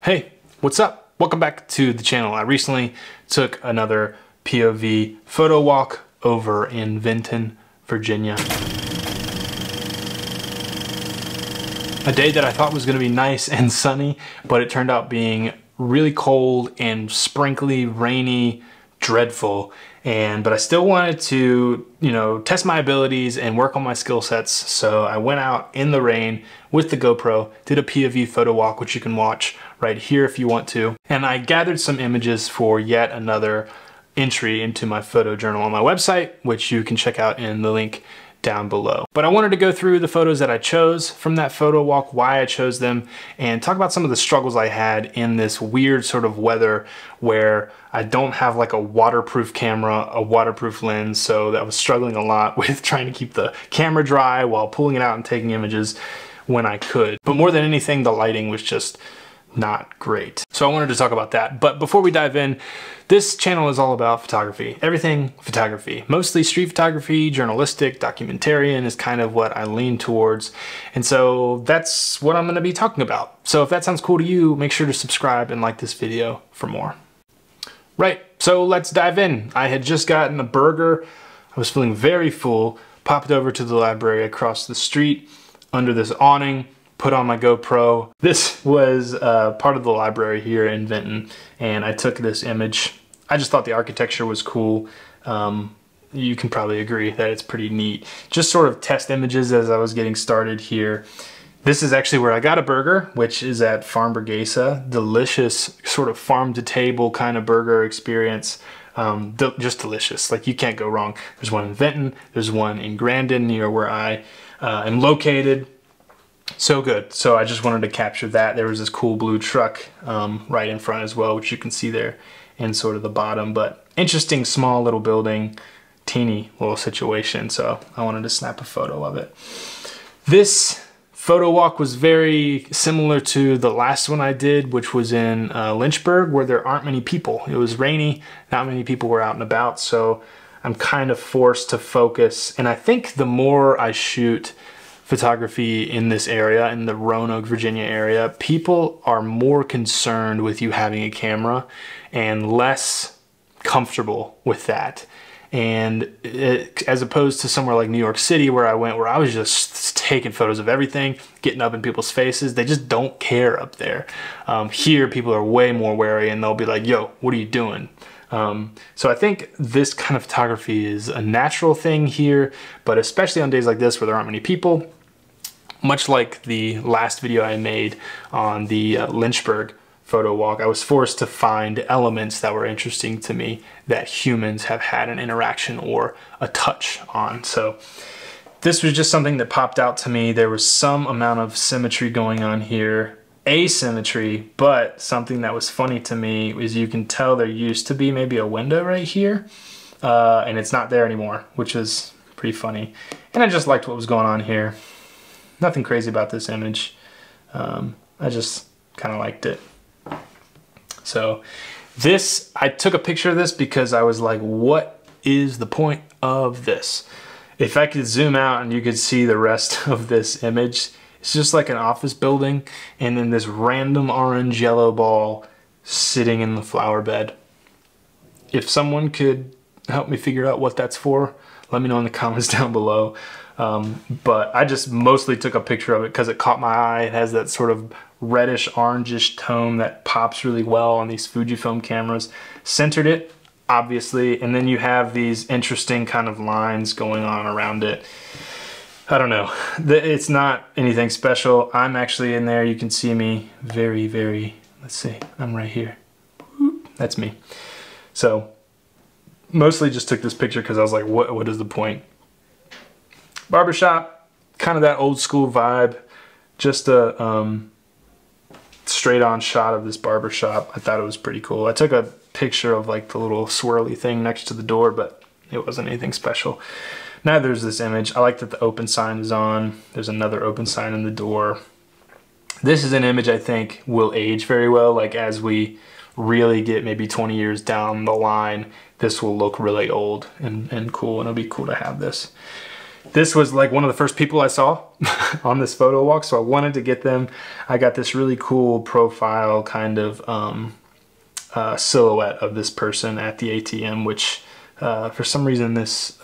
Hey, what's up? Welcome back to the channel. I recently took another POV photo walk over in Vinton, Virginia. A day that I thought was gonna be nice and sunny, but it turned out being really cold and sprinkly, rainy, dreadful. But I still wanted to, test my abilities and work on my skill sets. So I went out in the rain with the GoPro, did a POV photo walk, which you can watch right here if you want to. And I gathered some images for yet another entry into my photo journal on my website, which you can check out in the link down below. But I wanted to go through the photos that I chose from that photo walk, why I chose them, and talk about some of the struggles I had in this weird sort of weather where I don't have like a waterproof camera, a waterproof lens, so I was struggling a lot with trying to keep the camera dry while pulling it out and taking images when I could. But more than anything, the lighting was just not great. So I wanted to talk about that. But before we dive in, this channel is all about photography. Everything photography. Mostly street photography, journalistic, documentarian is kind of what I lean towards. And so that's what I'm gonna be talking about. So if that sounds cool to you, make sure to subscribe and like this video for more. Right, so let's dive in. I had just gotten a burger. I was feeling very full. Popped over to the library across the street under this awning. Put on my GoPro. This was part of the library here in Vinton, and I took this image. I just thought the architecture was cool. You can probably agree that it's pretty neat. Just sort of test images as I was getting started here. This is actually where I got a burger, which is at Farm Burgesa. Delicious sort of farm to table kind of burger experience. Just delicious, like you can't go wrong. There's one in Vinton, there's one in Grandin near where I am located. So good. So I just wanted to capture that. There was this cool blue truck right in front as well, which you can see there in sort of the bottom, but interesting small little building, teeny little situation. So I wanted to snap a photo of it. This photo walk was very similar to the last one I did, which was in Lynchburg, where there aren't many people. It was rainy, not many people were out and about. So I'm kind of forced to focus. And I think the more I shoot photography in this area, in the Roanoke, Virginia area, people are more concerned with you having a camera and less comfortable with that. And as opposed to somewhere like New York City where I went, where I was just taking photos of everything, getting up in people's faces, they just don't care up there. Here, people are way more wary and they'll be like, yo, what are you doing? So I think this kind of photography is a natural thing here, but especially on days like this where there aren't many people, much like the last video I made on the Lynchburg photo walk, I was forced to find elements that were interesting to me that humans have had an interaction or a touch on. So this was just something that popped out to me. There was some amount of symmetry going on here, asymmetry, but something that was funny to me is you can tell there used to be maybe a window right here, and it's not there anymore, which is pretty funny. And I just liked what was going on here. Nothing crazy about this image. I just kind of liked it. So this, I took a picture of this because I was like, what is the point of this? If I could zoom out and you could see the rest of this image, it's just like an office building and then this random orange yellow ball sitting in the flower bed. If someone could help me figure out what that's for, let me know in the comments down below. But I just mostly took a picture of it because it caught my eye. It has that sort of reddish orangish tone that pops really well on these Fujifilm cameras. Centered it, obviously, and then you have these interesting kind of lines going on around it. I don't know. It's not anything special. I'm actually in there. You can see me very, let's see, I'm right here. That's me. So mostly just took this picture because I was like, what is the point? Barbershop, kind of that old school vibe. Just a straight on shot of this barbershop. I thought it was pretty cool. I took a picture of like the little swirly thing next to the door, but it wasn't anything special. Now there's this image. I like that the open sign is on. There's another open sign in the door. This is an image I think will age very well. Like as we really get maybe 20 years down the line, this will look really old and cool, and it'll be cool to have this. This was like one of the first people I saw on this photo walk, so I wanted to get them. I got this really cool profile kind of silhouette of this person at the ATM, which for some reason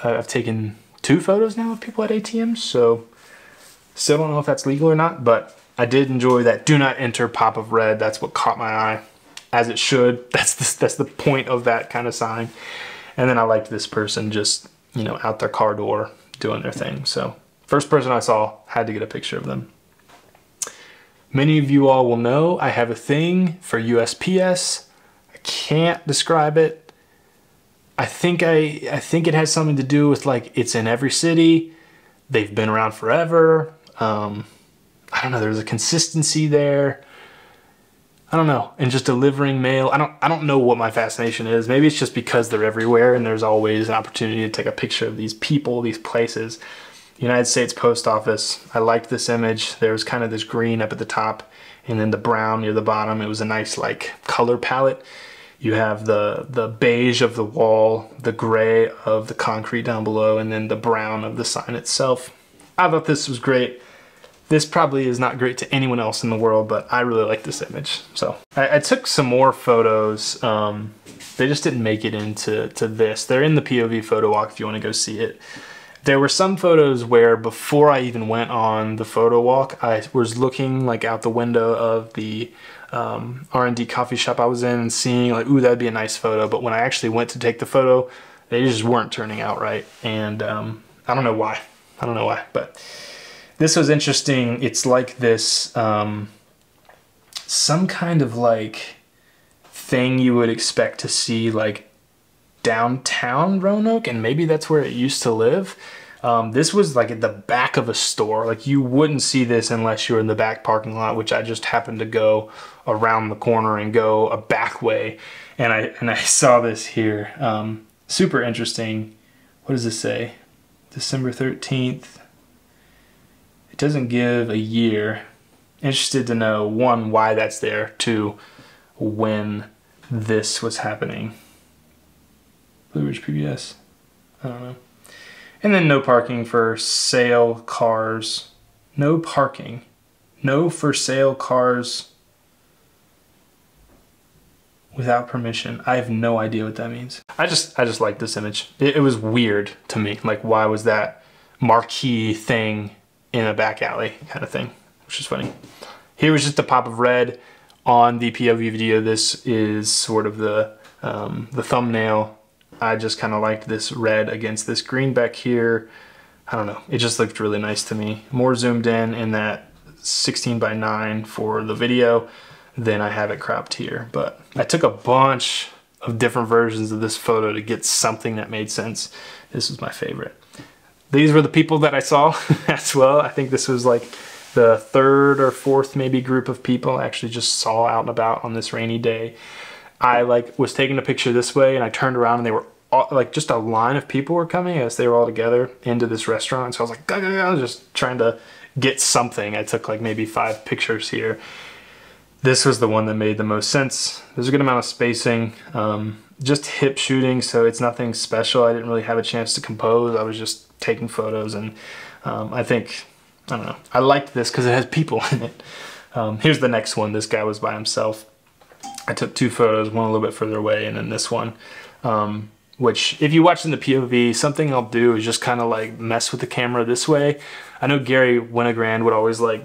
I've taken 2 photos now of people at ATMs, so still don't know if that's legal or not, but I did enjoy that do not enter pop of red. That's what caught my eye, as it should. That's the point of that kind of sign. And then I liked this person just, you know, out their car door doing their thing. So first person I saw, had to get a picture of them. Many of you all will know I have a thing for USPS. I can't describe it. I think it has something to do with, like, it's in every city. They've been around forever. I don't know, there's a consistency there. I don't know, and just delivering mail. I don't know what my fascination is. Maybe it's just because they're everywhere and there's always an opportunity to take a picture of these people, these places. United States Post Office, I liked this image. There was kind of this green up at the top and then the brown near the bottom. It was a nice, like, color palette. You have the beige of the wall, the gray of the concrete down below, and then the brown of the sign itself. I thought this was great. This probably is not great to anyone else in the world, but I really like this image. So I took some more photos. They just didn't make it into this. They're in the POV photo walk if you want to go see it. There were some photos where before I even went on the photo walk, I was looking like out the window of the R&D coffee shop I was in and seeing like, ooh, that'd be a nice photo. But when I actually went to take the photo, they just weren't turning out right. And I don't know why. I don't know why, but this was interesting. It's like this, some kind of like thing you would expect to see like downtown Roanoke, and maybe that's where it used to live. This was like at the back of a store. Like you wouldn't see this unless you were in the back parking lot, which I just happened to go around the corner and go a back way. And I saw this here. Super interesting. What does this say? December 13th. It doesn't give a year. Interested to know, 1, why that's there, 2, when this was happening. Blue Ridge PBS. I don't know. And then no parking for sale cars. No parking. No for sale cars without permission. I have no idea what that means. I just like this image. It was weird to me. Like, why was that marquee thing in a back alley kind of thing, which is funny. Here was just a pop of red on the POV video. This is sort of the thumbnail. I just kind of liked this red against this green back here. I don't know, it just looked really nice to me. More zoomed in that 16:9 for the video than I have it cropped here. But I took a bunch of different versions of this photo to get something that made sense. This was my favorite. These were the people that I saw as well. I think this was like the 3rd or 4th maybe group of people I actually just saw out and about on this rainy day. I like was taking a picture this way and I turned around and they were all, like just a line of people were coming as they were all together into this restaurant. So I was like, I was just trying to get something. I took like maybe 5 pictures here. This was the one that made the most sense. There's a good amount of spacing. Just hip shooting, so it's nothing special. I didn't really have a chance to compose. I was just taking photos, and I don't know, I liked this because it has people in it. Here's the next one. This guy was by himself. I took 2 photos, one a little bit further away, and then this one, which if you watch in the POV, something I'll do is just kind of like mess with the camera this way. I know Gary Winogrand would always like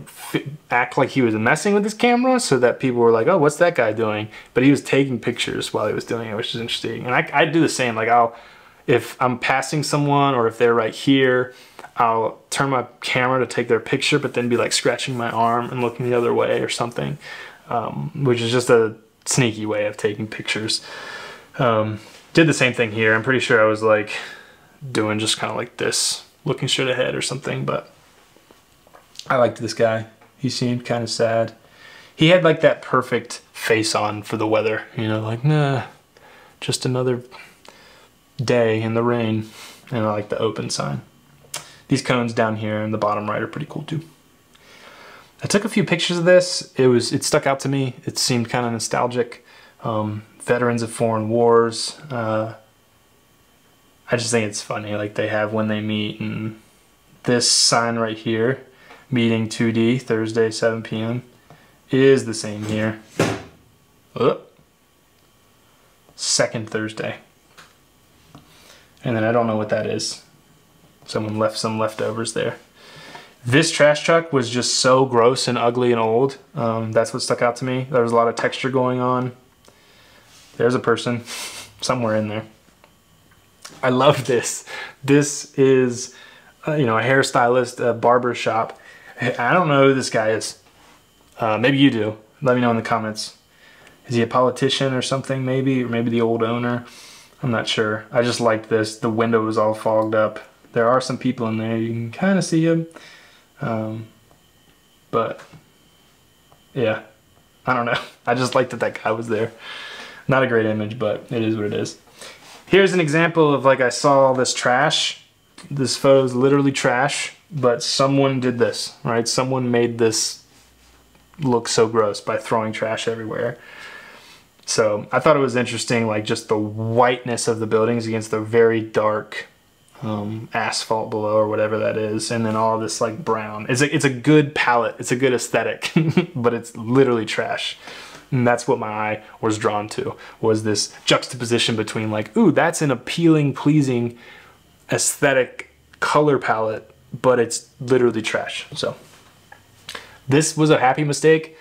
act like he was messing with his camera so that people were like, oh, what's that guy doing? But he was taking pictures while he was doing it, which is interesting. And I do the same. Like if I'm passing someone or if they're right here, I'll turn my camera to take their picture, but then be like scratching my arm and looking the other way or something, which is just a sneaky way of taking pictures. Did the same thing here. I'm pretty sure I was like doing just kind of like this, looking straight ahead or something, but I liked this guy. He seemed kind of sad. He had like that perfect face on for the weather, you know, like, nah, just another day in the rain. And I like the open sign. These cones down here in the bottom right are pretty cool too. I took a few pictures of this. It stuck out to me. It seemed kind of nostalgic. Veterans of foreign wars. I just think it's funny. Like they have when they meet and this sign right here, meeting 2D, Thursday, 7 p.m., is the same here. Second Thursday. And then I don't know what that is. Someone left some leftovers there. This trash truck was just so gross and ugly and old. That's what stuck out to me. There was a lot of texture going on. There's a person somewhere in there. I love this. This is, you know, a hairstylist, a barbershop. I don't know who this guy is. Maybe you do. Let me know in the comments. Is he a politician or something maybe? Or maybe the old owner? I'm not sure. I just liked this. The window was all fogged up. There are some people in there. You can kind of see them. But yeah, I don't know. I just liked that that guy was there. Not a great image, but it is what it is. Here's an example of, like, I saw all this trash. This photo is literally trash, but someone did this, right? Someone made this look so gross by throwing trash everywhere. So I thought it was interesting, like just the whiteness of the buildings against the very dark asphalt below or whatever that is, and then all this like brown. It's a good palette. It's a good aesthetic, but it's literally trash. And that's what my eye was drawn to, was this juxtaposition between like, ooh, that's an appealing, pleasing aesthetic color palette, but it's literally trash. So this was a happy mistake.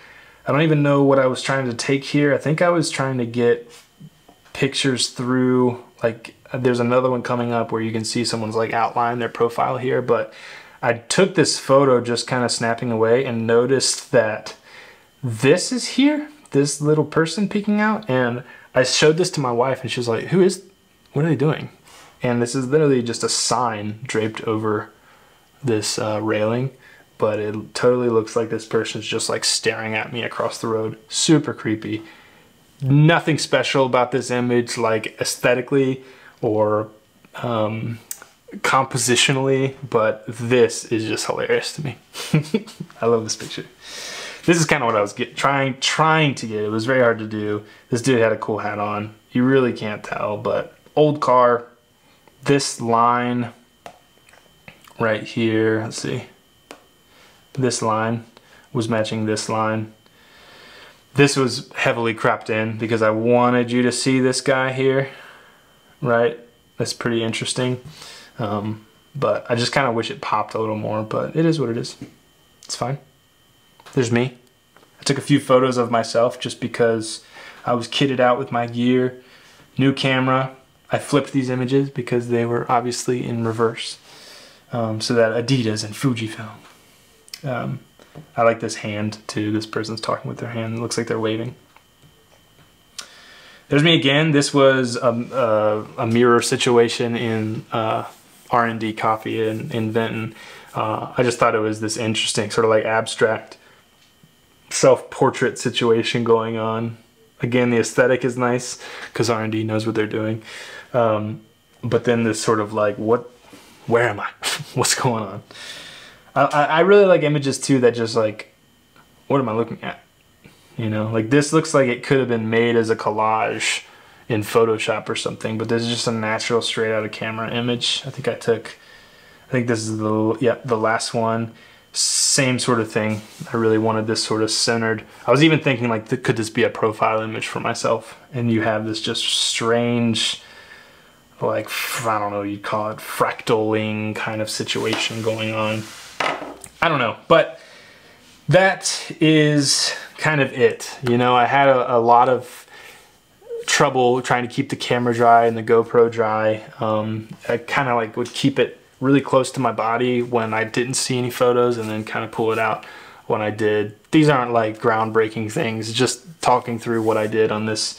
I don't even know what I was trying to take here. I think I was trying to get pictures through, like there's another one coming up where you can see someone's like outline, their profile here, but I took this photo just kind of snapping away and noticed that this is here, this little person peeking out, and I showed this to my wife and she was like, what are they doing? And this is literally just a sign draped over this railing, but it totally looks like this person's just like staring at me across the road. Super creepy. Nothing special about this image, like aesthetically or compositionally, but this is just hilarious to me. I love this picture. This is kind of what I was trying to get. It was very hard to do. This dude had a cool hat on. You really can't tell, but old car. This line right here, let's see. This line was matching this line. This was heavily cropped in because I wanted you to see this guy here, right? That's pretty interesting. But I just kind of wish it popped a little more, but it is what it is. It's fine. There's me. I took a few photos of myself just because I was kitted out with my gear, new camera. I flipped these images because they were obviously in reverse. So that Adidas and Fujifilm. I like this hand too. This person's talking with their hand. It looks like they're waving. There's me again. This was a mirror situation in R&D Coffee in Vinton. I just thought it was this interesting sort of like abstract self-portrait situation going on. Again, the aesthetic is nice because R&D knows what they're doing. But then this sort of like, where am I? What's going on? I really like images too that just like, what am I looking at? You know, like this looks like it could have been made as a collage in Photoshop or something, but this is just a natural straight out of camera image. I think this is the last one. Same sort of thing. I really wanted this sort of centered. I was even thinking like, could this be a profile image for myself? And you have this just strange, like, I don't know, you'd call it fractaling kind of situation going on. I don't know, but that is kind of it. You know, I had a lot of trouble trying to keep the camera dry and the GoPro dry. I kind of like would keep it really close to my body when I didn't see any photos and then kind of pull it out when I did. These aren't like groundbreaking things, just talking through what I did on this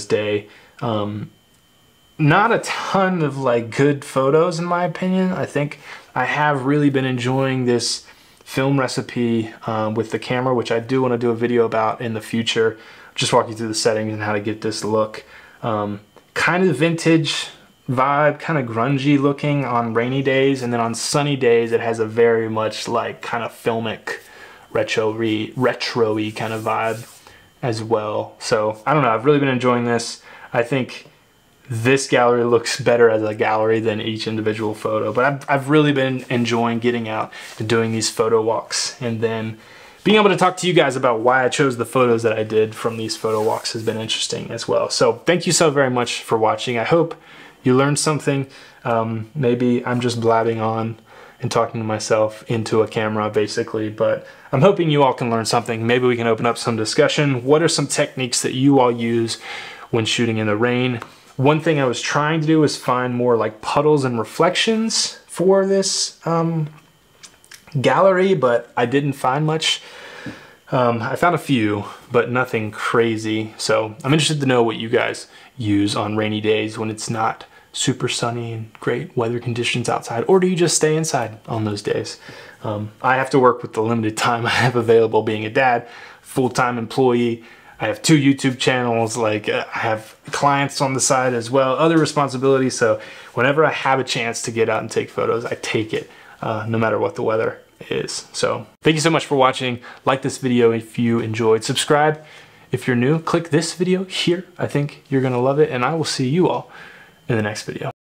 day. Not a ton of like good photos in my opinion. I think I have really been enjoying this film recipe with the camera, which I do want to do a video about in the future. Just walk you through the settings and how to get this look. Kind of vintage vibe, kind of grungy looking on rainy days, and then on sunny days it has a very much like kind of filmic retro-y kind of vibe as well. So I don't know, I've really been enjoying this. I think this gallery looks better as a gallery than each individual photo. But I've really been enjoying getting out and doing these photo walks, and then being able to talk to you guys about why I chose the photos that I did from these photo walks has been interesting as well. So thank you so very much for watching. I hope you learned something. Maybe I'm just blabbing on and talking to myself into a camera basically, but I'm hoping you all can learn something. Maybe we can open up some discussion. What are some techniques that you all use when shooting in the rain? One thing I was trying to do is find more like puddles and reflections for this gallery, but I didn't find much. I found a few, but nothing crazy. So I'm interested to know what you guys use on rainy days when it's not super sunny and great weather conditions outside, or do you just stay inside on those days? I have to work with the limited time I have available being a dad, full-time employee. I have 2 YouTube channels, like I have clients on the side as well, other responsibilities. So whenever I have a chance to get out and take photos, I take it, no matter what the weather is. So thank you so much for watching. Like this video if you enjoyed. Subscribe if you're new. Click this video here. I think you're gonna love it, and I will see you all in the next video.